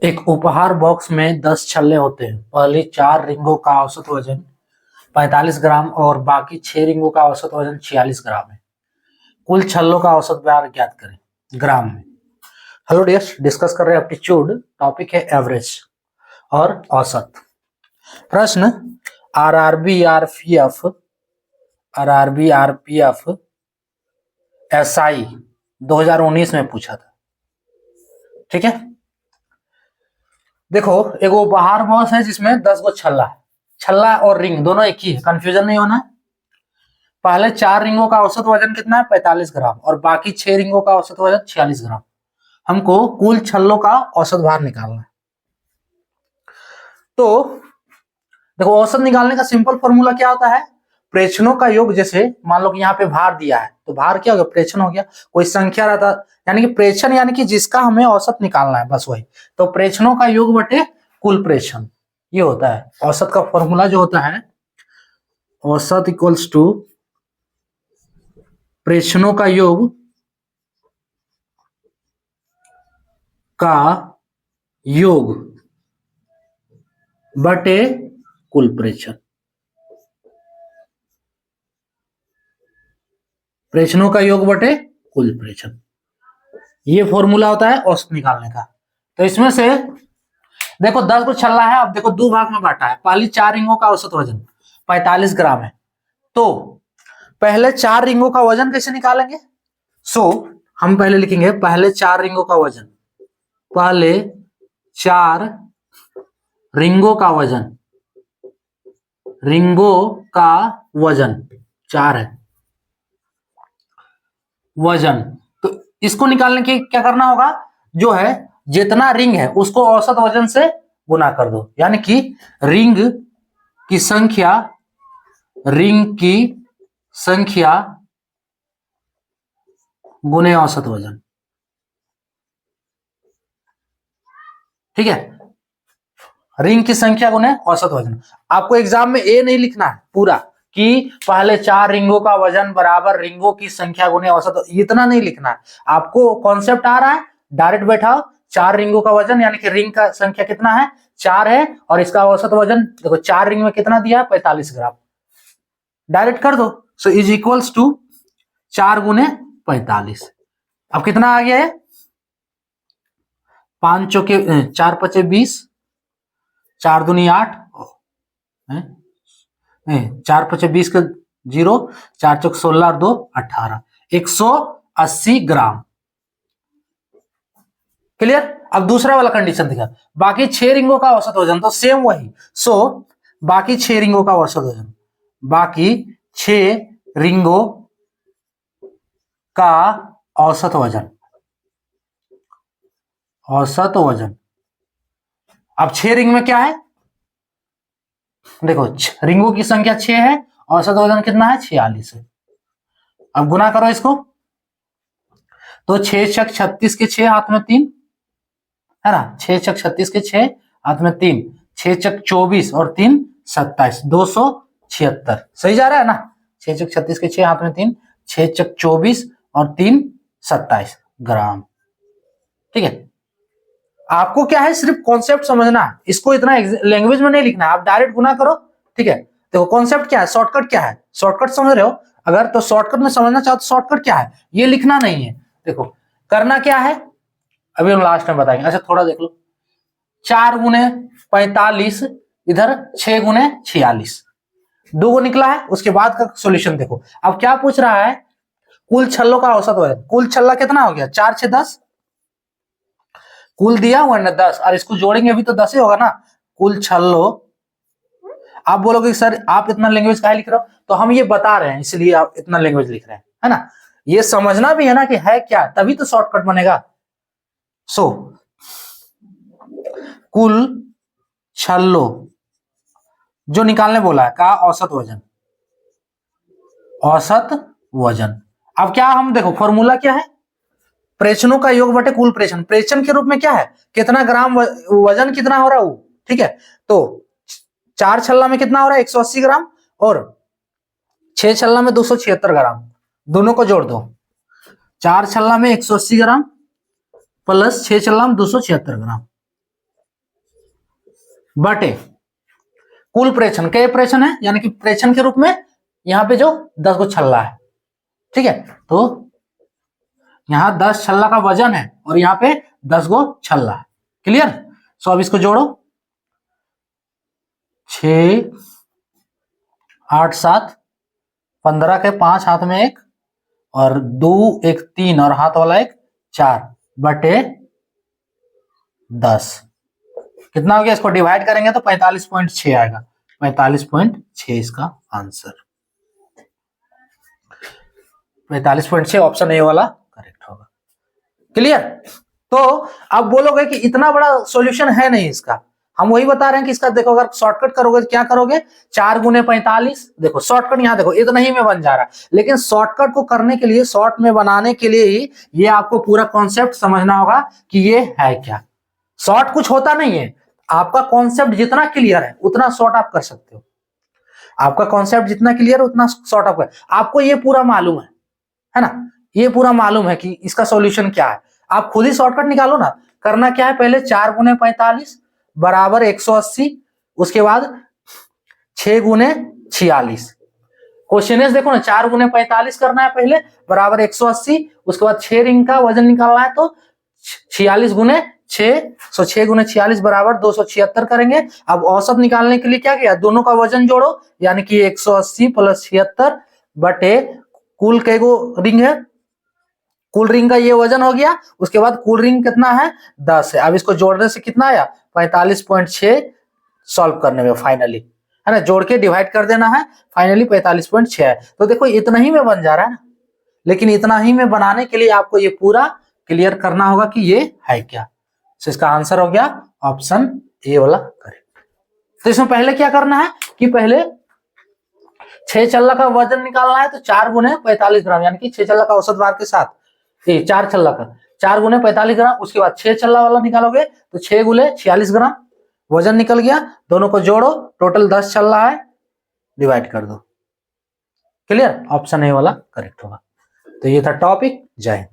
एक उपहार बॉक्स में 10 छल्ले होते हैं। पहली 4 रिंगों का औसत वजन 45 ग्राम और बाकी 6 रिंगों का औसत वजन 46 ग्राम है। कुल छल्लों का औसत भार ज्ञात करें ग्राम में। हेलो डियर्स, डिस्कस कर रहे हैं एप्टीट्यूड। टॉपिक है एवरेज और औसत। प्रश्न आरआरबी आरपीएफ एसआई 2019 में पूछा था। ठीक है, देखो एक उपहार बॉक्स है जिसमें 10 गो छल्ला है। छल्ला और रिंग दोनों एक ही है, कंफ्यूजन नहीं होना है। पहले 4 रिंगों का औसत वजन कितना है? 45 ग्राम और बाकी 6 रिंगों का औसत वजन 46 ग्राम। हमको कुल छल्लों का औसत भार निकालना है। तो देखो, औसत निकालने का सिंपल फॉर्मूला क्या होता है? प्रेक्षणों का योग। जैसे मान लो कि यहाँ पे भार दिया है तो भार क्या हो गया? प्रेक्षण हो गया। कोई संख्या रहता, यानी कि प्रेक्षण यानी कि जिसका हमें औसत निकालना है, बस वही। तो प्रेक्षणों का योग बटे कुल प्रेक्षण, ये होता है औसत का फॉर्मूला जो होता है। औसत इक्वल्स टू प्रेक्षणों का योग का योग बटे कुल प्रेक्षण। प्रेक्षणों का योग बटे कुल प्रेक्षण, ये फॉर्मूला होता है औसत निकालने का। तो इसमें से देखो 10 को छल्ला है। अब देखो 2 भाग में बांटा है। पहली 4 रिंगों का औसत वजन 45 ग्राम है। तो पहले 4 रिंगों का वजन कैसे निकालेंगे? हम पहले लिखेंगे पहले 4 रिंगों का वजन। पहले 4 रिंगों का वजन, रिंगों का वजन 4 है वजन। तो इसको निकालने के क्या करना होगा? जो है जितना रिंग है उसको औसत वजन से गुना कर दो, यानी कि रिंग की संख्या गुने औसत वजन। ठीक है, रिंग की संख्या गुने औसत वजन। आपको एग्जाम में ए नहीं लिखना है पूरा कि पहले 4 रिंगों का वजन बराबर रिंगों की संख्या गुने औसत, इतना नहीं लिखना है। आपको कॉन्सेप्ट आ रहा है, डायरेक्ट बैठाओ 4 रिंगों का वजन, यानी कि रिंग का संख्या कितना है? 4 है और इसका औसत वजन देखो 4 रिंग में कितना दिया? 45 ग्राम। डायरेक्ट कर दो। सो इज इक्वल्स टू 4 गुने 45। अब कितना आ गया है? 5 चौके 4 पचे 20, 4 दूनी 8, 4 पचे 20 का 0, 4 चौक 16 और 2 18, 180 ग्राम। क्लियर? अब दूसरा वाला कंडीशन दिखा, बाकी 6 रिंगों का औसत वजन। तो सेम वही। बाकी 6 रिंगों का औसत वजन, बाकी 6 रिंगों का औसत वजन, अब 6 रिंग में क्या है? देखो रिंगों की संख्या 6 है, औसत वजन कितना है? 46 है। अब गुना करो इसको, तो 6 छक 36 के 6 हाथ में 3 है ना। 6 छक 36 के 6 हाथ में 3, 6 चक 24 और 3 27, 276। सही जा रहा है ना? 6 चक 36 के 6 हाथ में 3, 6 चक 24 और 3 27 ग्राम। ठीक है, आपको क्या है? सिर्फ कॉन्सेप्ट समझना है, इसको इतना लैंग्वेज में नहीं लिखना है। आप डायरेक्ट गुना करो। ठीक है, देखो कॉन्सेप्ट क्या है, शॉर्टकट क्या है, शॉर्टकट समझ रहे हो? अगर तो शॉर्टकट में समझना चाहो तो शॉर्टकट क्या है, ये लिखना नहीं है। देखो करना क्या है, अभी हम लास्ट में बताएंगे। अच्छा थोड़ा देख लो, 4 गुने 45, इधर 6 गुने 46, 2 निकला है। उसके बाद का सोल्यूशन देखो। अब क्या पूछ रहा है? कुल छल्लों का औसत वजन। कुल छल्ला कितना हो गया? 4 6 10, कुल दिया हुआ ना 10, और इसको जोड़ेंगे भी तो 10 ही होगा ना। कुल छल्लों, आप बोलोगे सर आप इतना लैंग्वेज काहे लिख रहे हो? तो हम ये बता रहे हैं इसलिए आप इतना लैंग्वेज लिख रहे हैं, है ना। ये समझना भी है ना कि है क्या, तभी तो शॉर्टकट बनेगा। कुल छल्लों जो निकालने बोला है का औसत वजन। अब क्या हम देखो फॉर्मूला क्या है? प्रेक्षणों का योग बटे कुल प्रेक्षण। प्रेक्षण के रूप में क्या है? कितना ग्राम वजन कितना हो रहा है वो। ठीक है, तो 4 छल्ला में कितना हो रहा है? 180 ग्राम और 6 छल्ला में 276 ग्राम। दोनों को जोड़ दो, 4 छल्ला में 180 ग्राम प्लस 6 छल्ला में 276 ग्राम। बटे कुल प्रेक्षण, क्या प्रेक्षण है, यानी कि प्रेक्षण के रूप में यहाँ पे जो 10 गो छल्ला है, ठीक है, तो यहाँ 10 छल्ला का वजन है और यहाँ पे 10 गो छल्ला है। क्लियर? सो अब इसको जोड़ो, 6 8 7 15 के 5 हाथ में 1 और 2 1 3 और हाथ वाला 1 4 बटे 10 कितना हो गया? इसको डिवाइड करेंगे तो 45.6 आएगा। 45.6 इसका आंसर, 45.6 ऑप्शन ए वाला करेक्ट होगा। क्लियर? तो अब बोलोगे कि इतना बड़ा सॉल्यूशन है नहीं इसका, हम वही बता रहे हैं कि इसका देखो अगर शॉर्टकट करोगे तो क्या करोगे, 4 गुने 45, देखो शॉर्टकट यहाँ देखो इतना ही में बन जा रहा है, लेकिन शॉर्टकट को करने के लिए, शॉर्ट में बनाने के लिए ही ये आपको पूरा कॉन्सेप्ट समझना होगा कि ये है क्या। शॉर्ट कुछ होता नहीं है, आपका कॉन्सेप्ट जितना क्लियर है उतना शॉर्ट आप कर सकते हो। आपका कॉन्सेप्ट जितना क्लियर है उतना शॉर्ट आप कर, आपको ये पूरा मालूम है ना, ये पूरा मालूम है कि इसका सॉल्यूशन क्या है, आप खुद ही शॉर्टकट निकालो ना। करना क्या है, पहले 4 गुने 45 बराबर 180, उसके बाद 6 गुने 46, क्वेश्चन देखो ना, 4 गुने 45 करना है पहले बराबर 180, उसके बाद 6 रिंग का वजन निकालना है तो 46 गुने 6, 6 गुने 46 बराबर 276 करेंगे। अब औसत निकालने के लिए क्या किया, दोनों का वजन जोड़ो, यानी कि 180 प्लस 76 बटे कुल कई गो रिंग है, कुल रिंग का ये वजन हो गया, उसके बाद कुल रिंग कितना है 10 है। अब इसको जोड़ने से कितना आया 45.6, सॉल्व करने में फाइनली, है ना, जोड़ के डिवाइड कर देना है, फाइनली 45.6 है। तो देखो इतना ही में बन जा रहा है ना, लेकिन इतना ही में बनाने के लिए आपको ये पूरा क्लियर करना होगा कि ये है क्या। तो इसका आंसर हो गया ऑप्शन ए वाला करेक्ट। तो इसमें पहले क्या करना है कि पहले 6 छल्ला का वजन निकालना है, तो 4 गुने 45 ग्राम, यानी कि 6 छल्ला का औसत भार के साथ 4 छल्ला का 4 गुने 45 ग्राम, उसके बाद 6 छल्ला वाला निकालोगे तो 6 गुने 46 ग्राम वजन निकल गया, दोनों को जोड़ो, टोटल 10 छल्ला है, डिवाइड कर दो। क्लियर? ऑप्शन ए वाला करेक्ट होगा। तो ये था टॉपिक। जय हिंद।